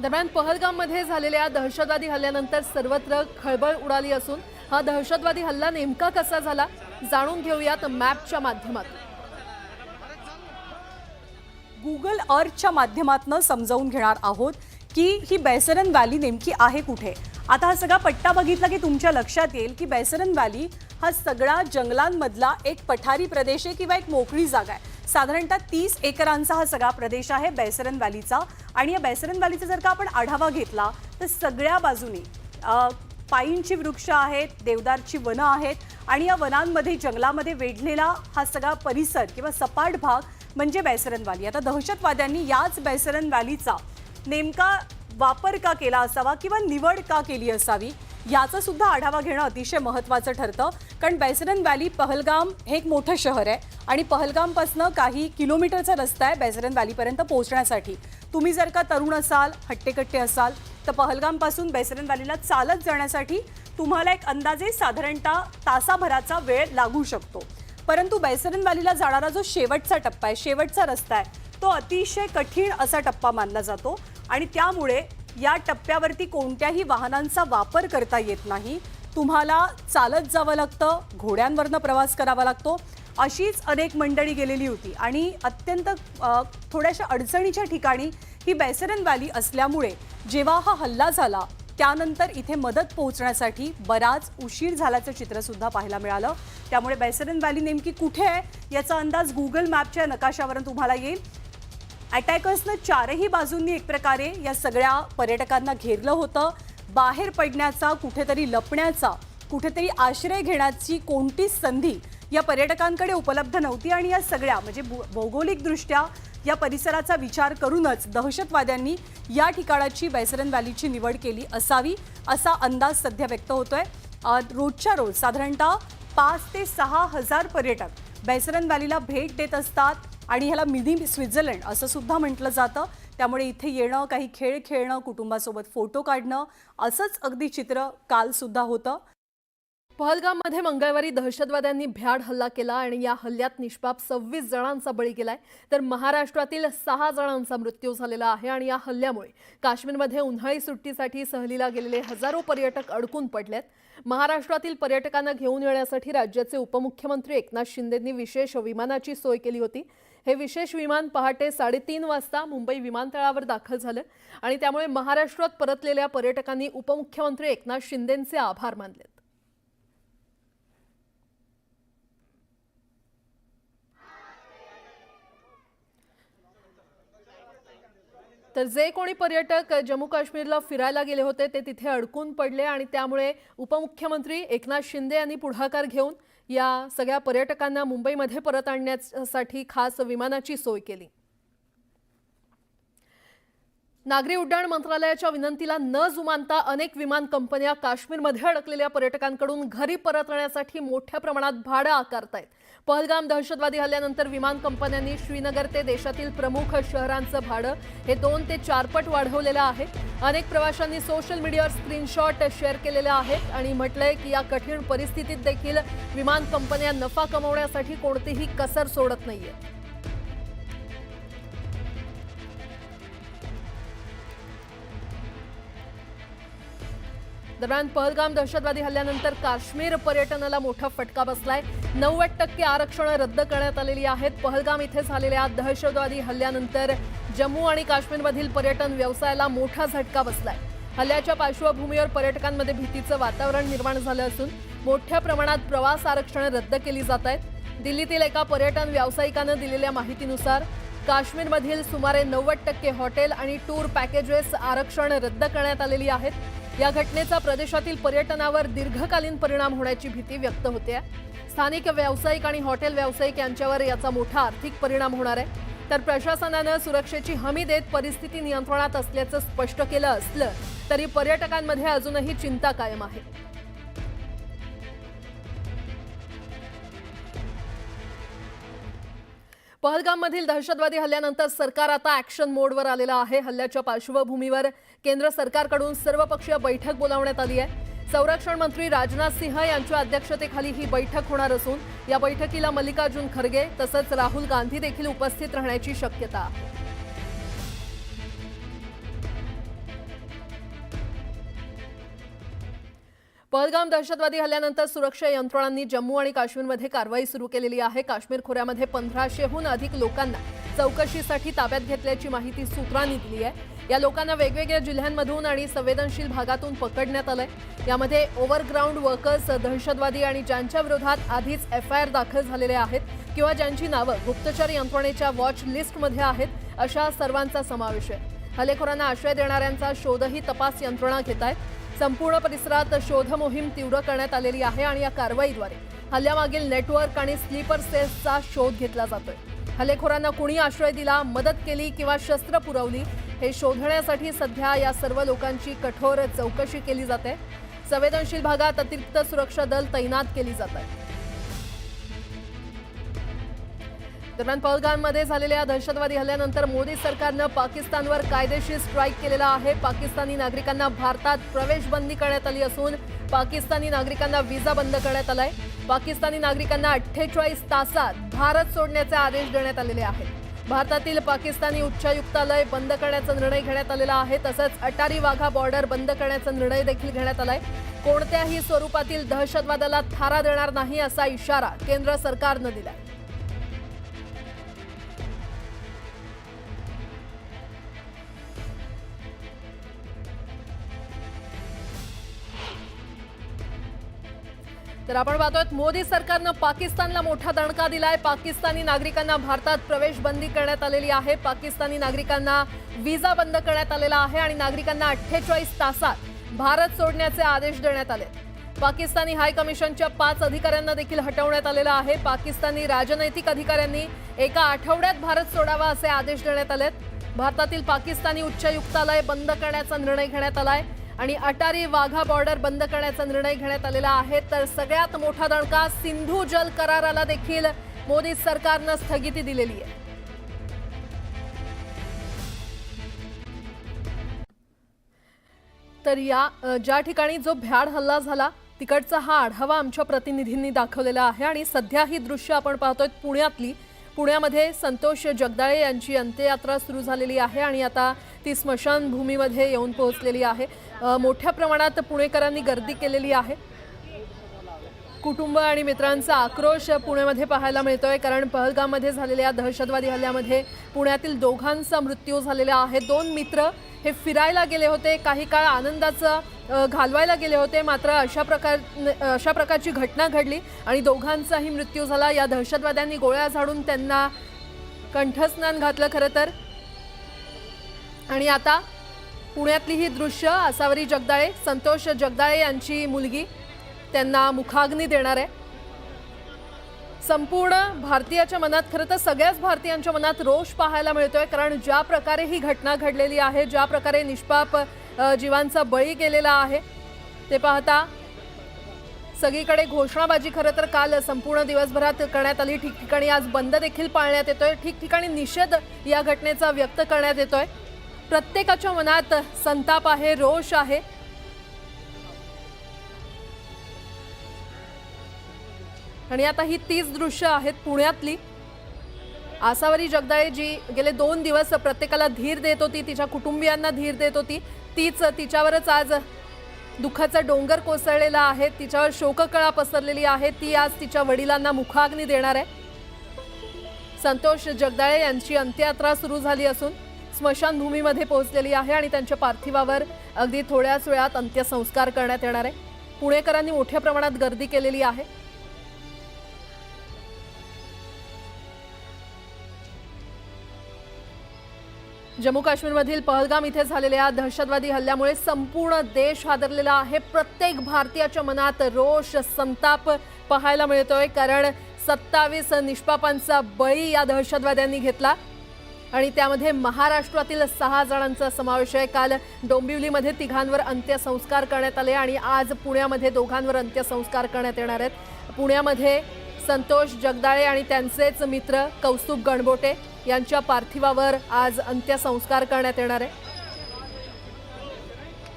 दरम्यान पहलगाममध्ये झालेल्या दहशतवादी हल्ल्यानंतर सर्वत्र खळबळ उडाली असून हा दहशतवादी हल्ला नेमका कसा झाला जाणून घेऊयात मॅपच्या माध्यमातून। गूगल अर्थच्या माध्यमातून समजावून घेणार आहोत की ही बैसरन व्हॅली नेमकी आहे कुठे। आता हा सगळा पट्टा बघितला की तुमच्या लक्षात येईल की बैसरन व्हॅली हा सगळा जंगलांमधला एक पठारी प्रदेश आहे किंवा एक मोकळी जागा आहे। साधारणतः 30 एकरांचा हा सगळा प्रदेश आहे बैसरन व्हॅलीचा। आणि या बैसरन व्हॅलीचा जर का आपण आढावा घेतला तर सगळ्या बाजूनी पाईनची वृक्ष आहेत, देवदारची वनं आहेत आणि या वनांमध्ये जंगलामध्ये वेढलेला हा सगळा परिसर किंवा सपाट भाग म्हणजे बैसरन व्हॅली। आता दहशतवाद्यांनी याच बैसरन व्हॅलीचा नेमका वापर का केला असावा किंवा निवड का केली असावी याचा सुद्धा आढावा घेणं अतिशय महत्त्वाचं ठरतं। कारण बैसरन व्हॅली पहलगाम हे एक मोठं शहर आहे आणि पहलगामपासून काही किलोमीटरचा रस्ता आहे बैसरन व्हॅलीपर्यंत पोहोचण्यासाठी। तुम्ही जर का तरुण असाल, हट्टेकट्टे असाल तर पहलगामपासून बैसरन व्हॅलीला चालत जाण्यासाठी तुम्हाला एक अंदाजे साधारणतः तासाभराचा वेळ लागू शकतो। परंतु बैसरन व्हॅलीला जाणारा जो शेवटचा टप्पा आहे, शेवटचा रस्ता आहे, तो अतिशय कठीण असा टप्पा मानला जातो आणि त्यामुळे या टप्प्यावरती कोणत्याही वाहनांचा वापर करता येत नाही। तुम्हाला चालत जावं लागतं, घोड्यांवरनं प्रवास करावा लागतो। अशीच अनेक मंडळी गेलेली होती आणि अत्यंत थोड्याशा अडचणीच्या ठिकाणी ही बैसरन व्हॅली असल्यामुळे जेव्हा हा हल्ला झाला त्यानंतर इथे मदत पोहोचण्यासाठी बराच उशीर झाल्याचं चित्र सुद्धा पाहायला मिळालं। त्यामुळे बैसरन व्हॅली नेमकी कुठे आहे याचा अंदाज गुगल मॅपच्या नकाशावरून तुम्हाला येईल। अटॅकर्सनं चारही बाजूंनी एक प्रकारे या सगळ्या पर्यटकांना घेरलं होतं। बाहेर पडण्याचा, कुठेतरी लपण्याचा, कुठेतरी आश्रय घेण्याची कोणतीच संधी या पर्यटकांकडे उपलब्ध नव्हती आणि या सगळ्या म्हणजे भौगोलिकदृष्ट्या या परिसराचा विचार करूनच दहशतवाद्यांनी या ठिकाणाची बैसरन व्हॅलीची निवड केली असावी असा अंदाज सध्या व्यक्त होतोय। रोजच्या रोज साधारणतः 5 ते 6 हजार पर्यटक बैसरन व्हॅलीला भेट देत असतात आणि ह्याला मिनी स्वित्झर्लंड असं सुद्धा म्हटलं जातं। त्यामुळे इथे येणं, काही खेळ खेळणं, कुटुंबासोबत फोटो काढणं असंच अगदी चित्र काल सुद्धा होतं। पहलगाममध्ये मंगळवारी दहशतवाद्यांनी भ्याड हल्ला केला आणि या हल्ल्यात निष्पाप 26 जणांचा बळी गेलाय तर महाराष्ट्रातील 6 जणांचा मृत्यू झालेला आहे। आणि या हल्ल्यामुळे काश्मीरमध्ये उन्हाळी सुट्टीसाठी सहलीला गेलेले हजारो पर्यटक अडकून पडलेत। महाराष्ट्रातील पर्यटकांना घेऊन येण्यासाठी राज्याचे उपमुख्यमंत्री एकनाथ शिंदेंनी विशेष विमानाची सोय केली होती। हे विशेष विमान पहाटे 3:30 वाजता मुंबई विमानतळावर दाखल झालं आणि त्यामुळे महाराष्ट्रात परतलेल्या पर्यटकांनी उपमुख्यमंत्री एकनाथ शिंदेंचे आभार मानलेत। तर जे कोणी पर्यटक जम्मू काश्मीरला फिरायला गेले होते ते तिथे अडकून पडले आणि त्यामुळे उपमुख्यमंत्री एकनाथ शिंदे यांनी पुढाकार घेऊन या सगळ्या पर्यटकांना मुंबईमध्ये परत आणण्यासाठी खास विमानाची सोय केली। नागरी उड्डाण मंत्रालयाच्या विनंतीला न जुमानता अनेक विमान कंपन्या काश्मीरमध्ये अडकलेल्या पर्यटकांकडून घरी परतण्यासाठी मोठ्या प्रमाणात भाडं आकारतायत। पहलगाम दहशतवादी हल्ल्यानंतर विमान कंपन्यांनी श्रीनगर ते देशातील प्रमुख शहरांचं भाडं हे 2 ते 4 पट वाढवलेलं आहे। अनेक प्रवाशांनी सोशल मीडियावर स्क्रीनशॉट शेअर केलेले आहेत आणि म्हटलंय की या कठीण परिस्थितीत देखील विमान कंपन्या नफा कमवण्यासाठी कोणतीही कसर सोडत नाहीये। दरम्यान पहलगाम दहशतवादी हल्ल्यानंतर काश्मीर पर्यटनाला मोठा फटका बसलाय। 90% आरक्षणं रद्द करण्यात आलेली आहेत। पहलगाम इथे झालेल्या दहशतवादी हल्ल्यानंतर जम्मू आणि काश्मीरमधील पर्यटन व्यवसायाला मोठा झटका बसलाय। हल्ल्याच्या पार्श्वभूमीवर पर्यटकांमध्ये भीतीचं वातावरण निर्माण झालं असून मोठ्या प्रमाणात प्रवास आरक्षणं रद्द केली जात आहेत। दिल्लीतील एका पर्यटन व्यावसायिकानं दिलेल्या माहितीनुसार काश्मीरमधील सुमारे 90% हॉटेल आणि टूर पॅकेजेस आरक्षण रद्द करण्यात आलेली आहेत। या घटनेचा प्रदेशातील पर्यटनावर दीर्घकालीन परिणाम होण्याची भीती व्यक्त होते। स्थानिक व्यावसायिक आणि हॉटेल व्यावसायिक यांच्यावर याचा मोठा आर्थिक परिणाम होणार आहे। तर प्रशासनानं सुरक्षेची हमी देत परिस्थिती नियंत्रणात असल्याचं स्पष्ट केलं असलं तरी पर्यटकांमध्ये अजूनही चिंता कायम आहे। पहलगाममधील दहशतवादी हल्ल्यानंतर सरकार आता ॲक्शन मोडवर आलेलं आहे। हल्ल्याच्या पार्श्वभूमीवर केंद्र सरकारकडून सर्वपक्षीय बैठक बोलावण्यात आली आहे। संरक्षण मंत्री राजनाथ सिंह यांच्या अध्यक्षतेखाली ही बैठक होणार असून या बैठकीला मल्लिकार्जुन खरगे तसंच राहुल गांधी देखील उपस्थित राहण्याची शक्यता आहे। पहलगाम दहशतवादी हल्ल्यानंतर सुरक्षा यंत्रणांनी जम्मू आणि काश्मीरमध्ये कारवाई सुरू केलेली आहे। काश्मीर खोऱ्यामध्ये 1500हून अधिक लोकांना चौकशीसाठी ताब्यात घेतल्याची माहिती सूत्रांनी दिली आहे। या लोकांना वेगवेगळ्या जिल्ह्यांमधून आणि संवेदनशील भागातून पकडण्यात आलंय। यामध्ये ओव्हरग्राऊंड वर्कर्स, दहशतवादी आणि ज्यांच्या विरोधात आधीच FIR दाखल झालेले आहेत किंवा ज्यांची नावं गुप्तचर यंत्रणेच्या वॉच लिस्टमध्ये आहेत अशा सर्वांचा समावेश आहे। हल्लेखोरांना आश्रय देणाऱ्यांचा शोधही तपास यंत्रणा घेत आहेत। संपूर्ण परिसरात शोध मोहीम तीव्र करण्यात आलेली आहे आणि या कारवाईद्वारे हल्ल्यामागील नेटवर्क आणि स्लीपर सेल्सचा शोध घेतला जातोय। हल्लेखोरांना कुणी आश्रय दिला, मदत केली किंवा शस्त्र पुरवली हे शोधण्यासाठी सध्या या सर्व लोकांची कठोर चौकशी केली जाते। संवेदनशील भागात अतिरिक्त सुरक्षा दल तैनात केली जात आहे। दरम्यान पहलगाममध्ये झालेल्या दहशतवादी हल्ल्यानंतर मोदी सरकारनं पाकिस्तानवर कायदेशीर स्ट्राईक केलेला आहे। पाकिस्तानी नागरिकांना भारतात प्रवेश बंदी करण्यात आली असून पाकिस्तानी नागरिकांना व्हिसा बंद करण्यात आलाय। पाकिस्तानी नागरिकांना 48 तासात भारत सोडण्याचे आदेश देण्यात आलेले आहेत। भारतातील पाकिस्तानी उच्चायुक्तालय बंद करण्याचा निर्णय घेण्यात आलेला आहे। तसंच अटारी वाघा बॉर्डर बंद करण्याचा निर्णय देखील घेण्यात आलाय। कोणत्याही स्वरूपातील दहशतवादाला थारा देणार नाही असा इशारा केंद्र सरकारनं दिलाय। तर आपण पाहतोय मोदी सरकारनं पाकिस्तानला मोठा दणका दिलाय। पाकिस्तानी नागरिकांना भारतात प्रवेश बंदी करण्यात आलेली आहे। पाकिस्तानी नागरिकांना व्हिसा बंद करण्यात आलेला आहे आणि नागरिकांना 48 तासात भारत सोडण्याचे आदेश देण्यात आले। पाकिस्तानी हाय कमिशनच्या 5 अधिकाऱ्यांना देखील हटवण्यात आलेलं आहे। पाकिस्तानी राजनैतिक अधिकाऱ्यांनी एका आठवड्यात भारत सोडावा असे आदेश देण्यात आलेत। भारतातील पाकिस्तानी उच्चायुक्तालय बंद करण्याचा निर्णय घेण्यात आलाय आणि अटारी वाघा बॉर्डर बंद करण्याचा निर्णय घेण्यात आलेला आहे। तर सगळ्यात मोठा दणका सिंधू जल कराराला देखील मोदी सरकारनं स्थगिती दिलेली आहे। तर या ज्या ठिकाणी जो भ्याड हल्ला झाला तिकडचा हा आढावा आमच्या प्रतिनिधींनी दाखवलेला आहे आणि सध्या ही दृश्य आपण पाहतोय पुण्यातली। पुण्यामध्ये संतोष जगदाळे यांची अंत्ययात्रा सुरू झालेली आहे आणि आता ती स्मशानभूमीमध्ये येऊन पोहोचलेली आहे। मोठ्या प्रमाणात पुणेकरांनी गर्दी केलेली आहे। कुटुंब आणि मित्रांचा आक्रोश पुण्यामध्ये पाहायला मिळतोय कारण पहलगाममध्ये झालेल्या दहशतवादी हल्ल्यामध्ये पुण्यातील दोघांचा मृत्यू झालेला आहे। 2 मित्र हे फिरायला गेले होते, काही काळ आनंदाचं घालवायला गेले होते, मात्र अशा प्रकारची घटना घडली आणि दोघांचाही मृत्यू झाला। या दहशतवाद्यांनी गोळ्या झाडून त्यांना कंठस्नान घातलं खरं तर। आणि आता पुण्यातली ही दृश्य आसावरी जगदाळे, संतोष जगदाळे यांची मुलगी त्यांना मुखाग्नी देणार आहे। संपूर्ण भारतीयाच्या मनात खरं तर सगळ्याच भारतीयांच्या मनात रोष पाहायला मिळतोय कारण ज्या प्रकारे ही घटना घडलेली आहे, ज्या प्रकारे निष्पाप जीवांचा बळी गेलेला आहे ते पाहता सगळीकडे घोषणाबाजी खरं तर काल संपूर्ण दिवसभरात करण्यात आली। ठिकठिकाणी आज बंद देखील पाळण्यात येतोय। ठिकठिकाणी निषेध या घटनेचा व्यक्त करण्यात येतोय। प्रत्येकाच्या मनात संताप आहे, रोष आहे। आणि आता ही 30 दृश्य आहेत पुण्यातली। आसावरी जगदाळे जी गेले 2 दिवस प्रत्येकाला धीर देत होती, तिच्या कुटुंबियांना धीर देत होती, तीच तिच्यावरच आज दुःखाचा डोंगर कोसळलेला आहे। तिच्यावर शोककळा पसरलेली आहे। ती आज तिच्या वडिलांना मुखाग्नी देणार आहे। संतोष जगदाळे यांची अंत्ययात्रा सुरू झाली असून स्मशानभूमीमध्ये पोहोचलेली आहे आणि त्यांच्या पार्थिवावर अगदी थोड्याच वेळात अंत्यसंस्कार करण्यात येणार आहे। पुणेकरांनी मोठ्या प्रमाणात गर्दी केलेली आहे। जम्मू काश्मीरमधील पहलगाम इथे झालेल्या दहशतवादी हल्ल्यामुळे संपूर्ण देश हादरलेला आहे। प्रत्येक भारतीयाच्या मनात रोष, संताप पाहायला मिळतोय कारण 27 निष्पापांचा बळी या दहशतवाद्यांनी घेतला आणि त्यामध्ये महाराष्ट्रातील 6 जणांचा समावेश आहे। काल डोंबिवलीमध्ये 3घांवर अंत्यसंस्कार करण्यात आले आणि आज पुण्यामध्ये 2घांवर अंत्यसंस्कार करण्यात येणार आहेत। पुण्यामध्ये संतोष जगदाळे आणि त्यांचेच मित्र कौस्तुभ गणबोटे यांच्या पार्थिवावर आज अंत्यसंस्कार करण्यात येणार आहे।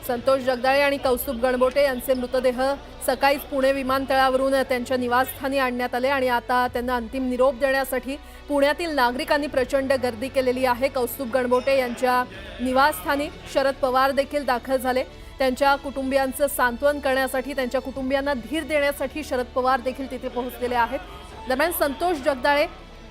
संतोष जगदाळे आणि कौस्तुभ गणबोटे यांचे मृतदेह सकाळीच पुणे विमानतळावरून त्यांच्या निवासस्थानी आणण्यात आले आणि आता त्यांना अंतिम निरोप देण्यासाठी पुण्यातील नागरिकांनी प्रचंड गर्दी केलेली आहे। कौस्तुभ गणबोटे यांच्या निवासस्थानी शरद पवार देखील दाखल झाले। त्यांच्या कुटुंबियांचं सांत्वन करण्यासाठी, त्यांच्या कुटुंबियांना धीर देण्यासाठी शरद पवार देखील तिथे पोहोचलेले आहेत. दरम्यान संतोष जगदाळे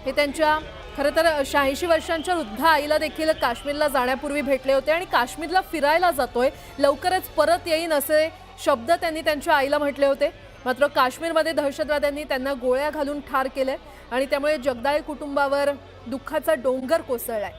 हे त्यांच्या खरं तर 86 वर्षांच्या वृद्ध आईला देखील काश्मीरला जाण्यापूर्वी भेटले होते आणि काश्मीरला फिरायला जातोय, लवकरच परत येईन असे शब्द त्यांनी त्यांच्या आईला म्हटले होते. मात्र काश्मीरमध्ये दहशतवाद्यांनी त्यांना गोळ्या घालून ठार केले आणि त्यामुळे जगदाळे कुटुंबावर दुःखाचा डोंगर कोसळलाय.